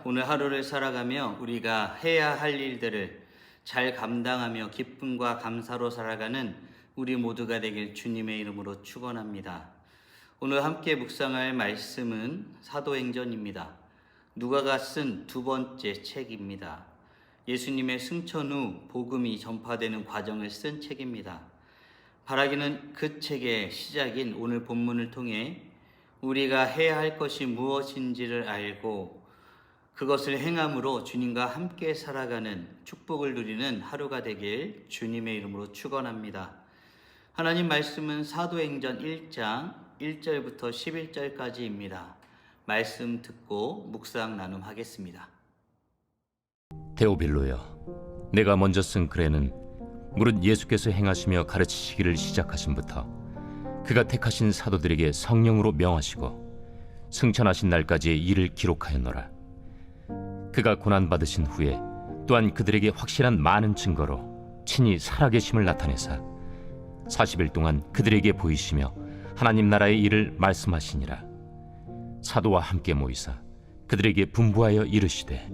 오늘 하루를 살아가며 우리가 해야 할 일들을 잘 감당하며 기쁨과 감사로 살아가는 우리 모두가 되길 주님의 이름으로 축원합니다. 오늘 함께 묵상할 말씀은 사도행전입니다. 누가가 쓴 두 번째 책입니다. 예수님의 승천 후 복음이 전파되는 과정을 쓴 책입니다. 바라기는 그 책의 시작인 오늘 본문을 통해 우리가 해야 할 것이 무엇인지를 알고 그것을 행함으로 주님과 함께 살아가는 축복을 누리는 하루가 되길 주님의 이름으로 축원합니다. 하나님 말씀은 사도행전 1장 1절부터 11절까지입니다. 말씀 듣고 묵상 나눔하겠습니다. 데오빌로여, 내가 먼저 쓴 글에는 무릇 예수께서 행하시며 가르치시기를 시작하심부터 그가 택하신 사도들에게 성령으로 명하시고 승천하신 날까지의 일을 기록하였노라. 그가 고난받으신 후에 또한 그들에게 확실한 많은 증거로 친히 살아계심을 나타내사 40일 동안 그들에게 보이시며 하나님 나라의 일을 말씀하시니라. 사도와 함께 모이사 그들에게 분부하여 이르시되,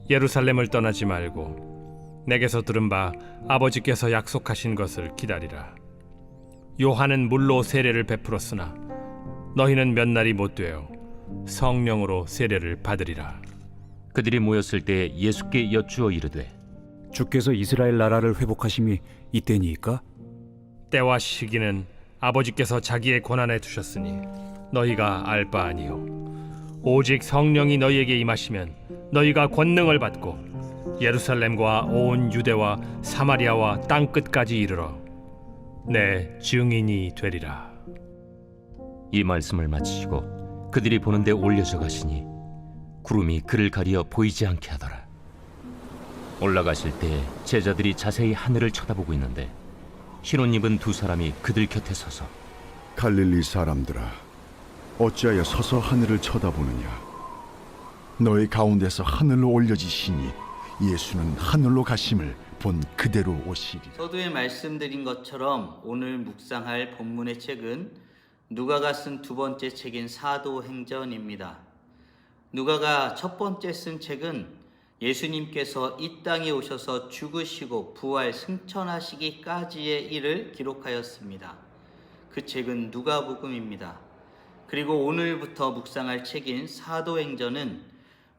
예루살렘을 떠나지 말고 내게서 들은 바 아버지께서 약속하신 것을 기다리라. 요한은 물로 세례를 베풀었으나 너희는 몇 날이 못 되어 성령으로 세례를 받으리라. 그들이 모였을 때 예수께 여쭈어 이르되, 주께서 이스라엘 나라를 회복하심이 이때니이까? 때와 시기는 아버지께서 자기의 권한에 두셨으니 너희가 알 바 아니요 오직 성령이 너희에게 임하시면 너희가 권능을 받고 예루살렘과 온 유대와 사마리아와 땅 끝까지 이르러 내 증인이 되리라. 이 말씀을 마치시고 그들이 보는 데 올려져 가시니 구름이 그를 가리어 보이지 않게 하더라. 올라가실 때 제자들이 자세히 하늘을 쳐다보고 있는데 흰옷 입은 두 사람이 그들 곁에 서서, 갈릴리 사람들아, 어찌하여 서서 하늘을 쳐다보느냐? 너희 가운데서 하늘로 올려지시니 예수는 하늘로 가심을 본 그대로 오시리라. 서두에 말씀드린 것처럼 오늘 묵상할 본문의 책은 누가가 쓴 두 번째 책인 사도행전입니다. 누가가 첫 번째 쓴 책은 예수님께서 이 땅에 오셔서 죽으시고 부활 승천하시기까지의 일을 기록하였습니다. 그 책은 누가복음입니다. 그리고 오늘부터 묵상할 책인 사도행전은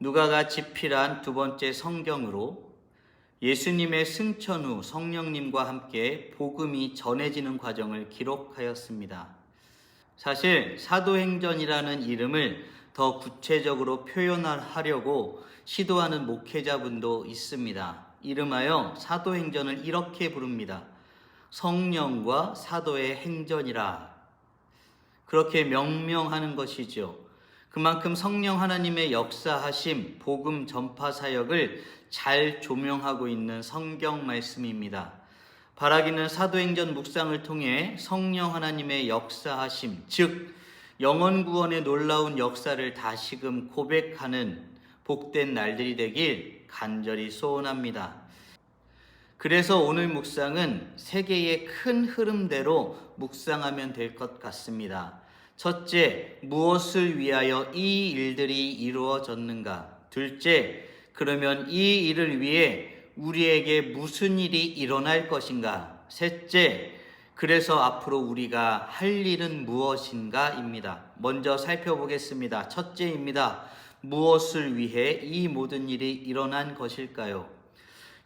누가가 집필한 두 번째 성경으로 예수님의 승천 후 성령님과 함께 복음이 전해지는 과정을 기록하였습니다. 사실 사도행전이라는 이름을 더 구체적으로 표현하려고 시도하는 목회자분도 있습니다. 이름하여 사도행전을 이렇게 부릅니다. 성령과 사도의 행전이라. 그렇게 명명하는 것이죠. 그만큼 성령 하나님의 역사하심, 복음 전파 사역을 잘 조명하고 있는 성경 말씀입니다. 바라기는 사도행전 묵상을 통해 성령 하나님의 역사하심, 즉 영혼 구원의 놀라운 역사를 다시금 고백하는 복된 날들이 되길 간절히 소원합니다. 그래서 오늘 묵상은 세 개의 큰 흐름대로 묵상하면 될 것 같습니다. 첫째, 무엇을 위하여 이 일들이 이루어졌는가? 둘째, 그러면 이 일을 위해 우리에게 무슨 일이 일어날 것인가? 셋째, 그래서 앞으로 우리가 할 일은 무엇인가입니다. 먼저 살펴보겠습니다. 첫째입니다. 무엇을 위해 이 모든 일이 일어난 것일까요?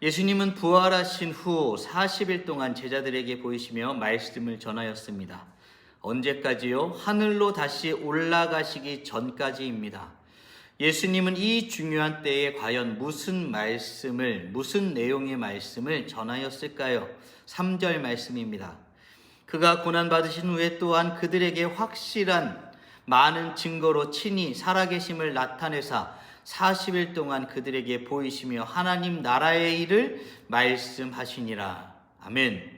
예수님은 부활하신 후 40일 동안 제자들에게 보이시며 말씀을 전하였습니다. 언제까지요? 하늘로 다시 올라가시기 전까지입니다. 예수님은 이 중요한 때에 과연 무슨 내용의 말씀을 전하였을까요? 3절 말씀입니다. 그가 고난받으신 후에 또한 그들에게 확실한 많은 증거로 친히 살아계심을 나타내사 40일 동안 그들에게 보이시며 하나님 나라의 일을 말씀하시니라. 아멘.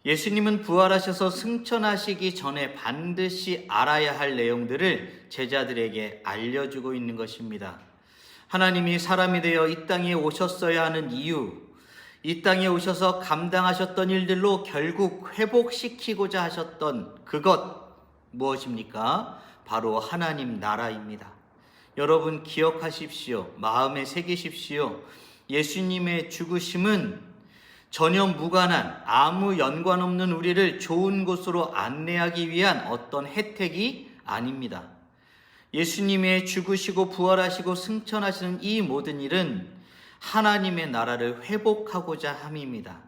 예수님은 부활하셔서 승천하시기 전에 반드시 알아야 할 내용들을 제자들에게 알려주고 있는 것입니다. 하나님이 사람이 되어 이 땅에 오셨어야 하는 이유, 이 땅에 오셔서 감당하셨던 일들로 결국 회복시키고자 하셨던 그것 무엇입니까? 바로 하나님 나라입니다. 여러분 기억하십시오. 마음에 새기십시오. 예수님의 죽으심은 전혀 무관한 아무 연관 없는 우리를 좋은 곳으로 안내하기 위한 어떤 혜택이 아닙니다. 예수님의 죽으시고 부활하시고 승천하시는 이 모든 일은 하나님의 나라를 회복하고자 함입니다.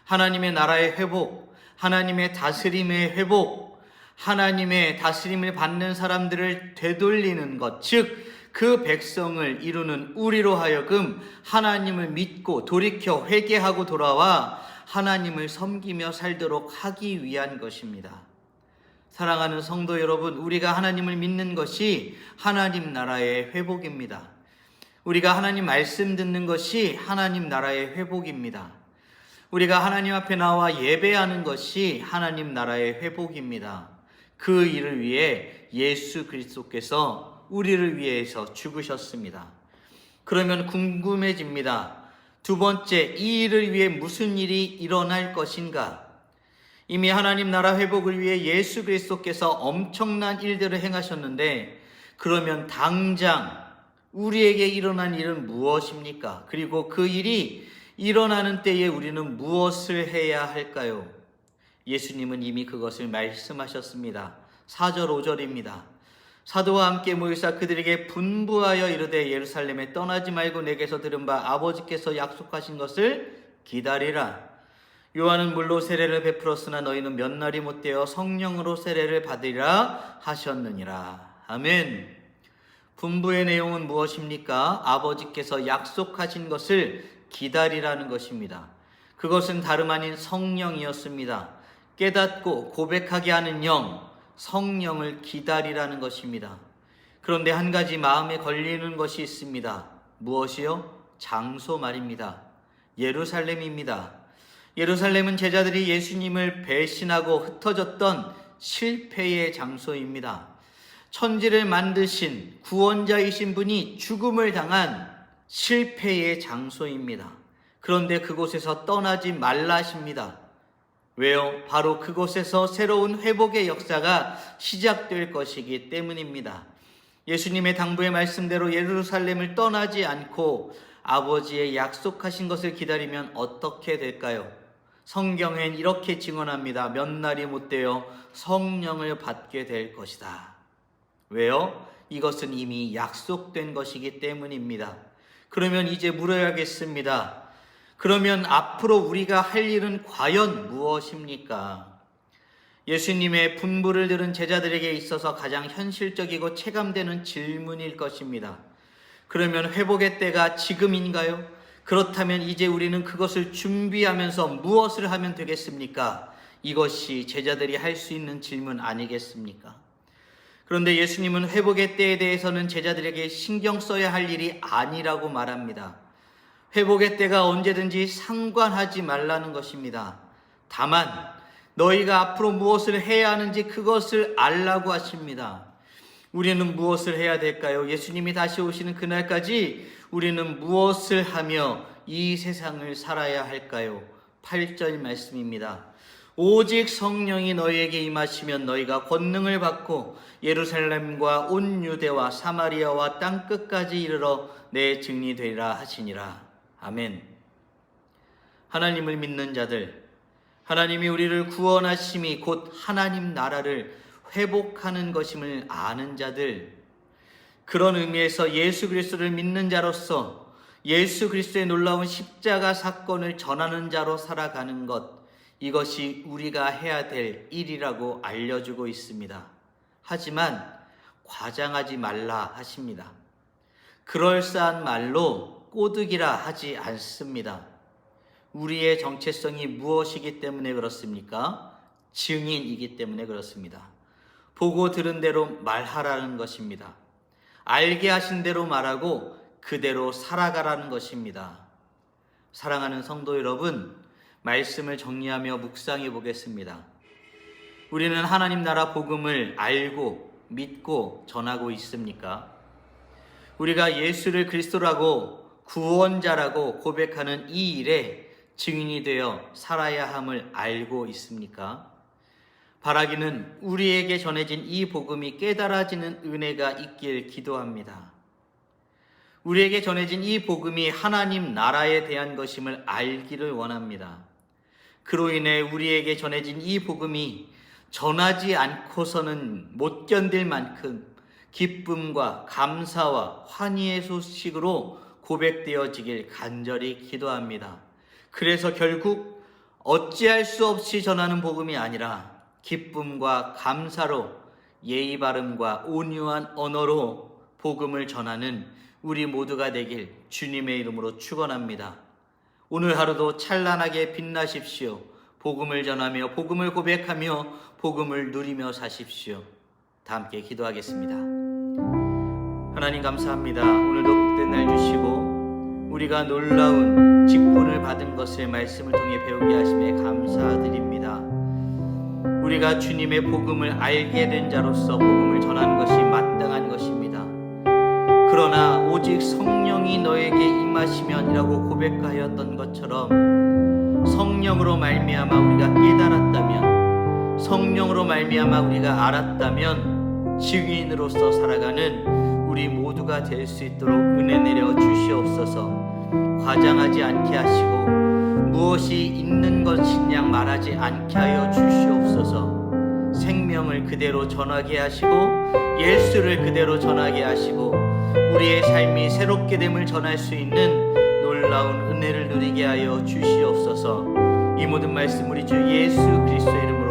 하나님의 나라의 회복, 하나님의 다스림의 회복, 하나님의 다스림을 받는 사람들을 되돌리는 것, 즉 그 백성을 이루는 우리로 하여금 하나님을 믿고 돌이켜 회개하고 돌아와 하나님을 섬기며 살도록 하기 위한 것입니다. 사랑하는 성도 여러분, 우리가 하나님을 믿는 것이 하나님 나라의 회복입니다. 우리가 하나님 말씀 듣는 것이 하나님 나라의 회복입니다. 우리가 하나님 앞에 나와 예배하는 것이 하나님 나라의 회복입니다. 그 일을 위해 예수 그리스도께서 우리를 위해서 죽으셨습니다. 그러면 궁금해집니다. 두 번째, 이 일을 위해 무슨 일이 일어날 것인가? 이미 하나님 나라 회복을 위해 예수 그리스도께서 엄청난 일들을 행하셨는데, 그러면 당장 우리에게 일어난 일은 무엇입니까? 그리고 그 일이 일어나는 때에 우리는 무엇을 해야 할까요? 예수님은 이미 그것을 말씀하셨습니다. 4절 5절입니다. 사도와 함께 모이사 그들에게 분부하여 이르되 예루살렘에 떠나지 말고 내게서 들은 바 아버지께서 약속하신 것을 기다리라. 요한은 물로 세례를 베풀었으나 너희는 몇 날이 못되어 성령으로 세례를 받으리라 하셨느니라. 아멘. 분부의 내용은 무엇입니까? 아버지께서 약속하신 것을 기다리라는 것입니다. 그것은 다름 아닌 성령이었습니다. 깨닫고 고백하게 하는 영, 성령을 기다리라는 것입니다. 그런데 한 가지 마음에 걸리는 것이 있습니다. 무엇이요? 장소 말입니다. 예루살렘입니다. 예루살렘은 제자들이 예수님을 배신하고 흩어졌던 실패의 장소입니다. 천지를 만드신 구원자이신 분이 죽음을 당한 실패의 장소입니다. 그런데 그곳에서 떠나지 말라 하십니다. 왜요? 바로 그곳에서 새로운 회복의 역사가 시작될 것이기 때문입니다. 예수님의 당부의 말씀대로 예루살렘을 떠나지 않고 아버지의 약속하신 것을 기다리면 어떻게 될까요? 성경엔 이렇게 증언합니다. 몇 날이 못되어 성령을 받게 될 것이다. 왜요? 이것은 이미 약속된 것이기 때문입니다. 그러면 이제 물어야겠습니다. 그러면 앞으로 우리가 할 일은 과연 무엇입니까? 예수님의 분부를 들은 제자들에게 있어서 가장 현실적이고 체감되는 질문일 것입니다. 그러면 회복의 때가 지금인가요? 그렇다면 이제 우리는 그것을 준비하면서 무엇을 하면 되겠습니까? 이것이 제자들이 할 수 있는 질문 아니겠습니까? 그런데 예수님은 회복의 때에 대해서는 제자들에게 신경 써야 할 일이 아니라고 말합니다. 회복의 때가 언제든지 상관하지 말라는 것입니다. 다만 너희가 앞으로 무엇을 해야 하는지 그것을 알라고 하십니다. 우리는 무엇을 해야 될까요? 예수님이 다시 오시는 그날까지 우리는 무엇을 하며 이 세상을 살아야 할까요? 8절 말씀입니다. 오직 성령이 너희에게 임하시면 너희가 권능을 받고 예루살렘과 온 유대와 사마리아와 땅끝까지 이르러 내 증인이 되리라 하시니라. 아멘. 하나님을 믿는 자들, 하나님이 우리를 구원하심이 곧 하나님 나라를 회복하는 것임을 아는 자들, 그런 의미에서 예수 그리스도를 믿는 자로서 예수 그리스도의 놀라운 십자가 사건을 전하는 자로 살아가는 것, 이것이 우리가 해야 될 일이라고 알려주고 있습니다. 하지만 과장하지 말라 하십니다. 그럴싸한 말로 꼬드기라 하지 않습니다. 우리의 정체성이 무엇이기 때문에 그렇습니까? 증인이기 때문에 그렇습니다. 보고 들은 대로 말하라는 것입니다. 알게 하신 대로 말하고 그대로 살아가라는 것입니다. 사랑하는 성도 여러분, 말씀을 정리하며 묵상해 보겠습니다. 우리는 하나님 나라 복음을 알고 믿고 전하고 있습니까? 우리가 예수를 그리스도라고 구원자라고 고백하는 이 일에 증인이 되어 살아야 함을 알고 있습니까? 바라기는 우리에게 전해진 이 복음이 깨달아지는 은혜가 있길 기도합니다. 우리에게 전해진 이 복음이 하나님 나라에 대한 것임을 알기를 원합니다. 그로 인해 우리에게 전해진 이 복음이 전하지 않고서는 못 견딜 만큼 기쁨과 감사와 환희의 소식으로 고백되어지길 간절히 기도합니다. 그래서 결국 어찌할 수 없이 전하는 복음이 아니라 기쁨과 감사로 예의 바름과 온유한 언어로 복음을 전하는 우리 모두가 되길 주님의 이름으로 축원합니다. 오늘 하루도 찬란하게 빛나십시오. 복음을 전하며 복음을 고백하며 복음을 누리며 사십시오. 다 함께 기도하겠습니다. 하나님 감사합니다. 오늘도 복된 날 주시고 우리가 놀라운 직분을 받은 것을 말씀을 통해 배우게 하심에 감사드립니다. 우리가 주님의 복음을 알게 된 자로서 복음을 전하는 것이 마땅한 것입니다. 그러나 오직 성령이 너에게 임하시면이라고 고백하였던 것처럼 성령으로 말미암아 우리가 깨달았다면, 성령으로 말미암아 우리가 알았다면 증인으로서 살아가는 우리 모두가 될 수 있도록 은혜 내려 주시옵소서. 과장하지 않게 하시고 무엇이 있는 것이냐 말하지 않게 하여 주시옵소서. 생명을 그대로 전하게 하시고 예수를 그대로 전하게 하시고 우리의 삶이 새롭게 됨을 전할 수 있는 놀라운 은혜를 누리게 하여 주시옵소서. 이 모든 말씀 우리 주 예수 그리스도의 이름으로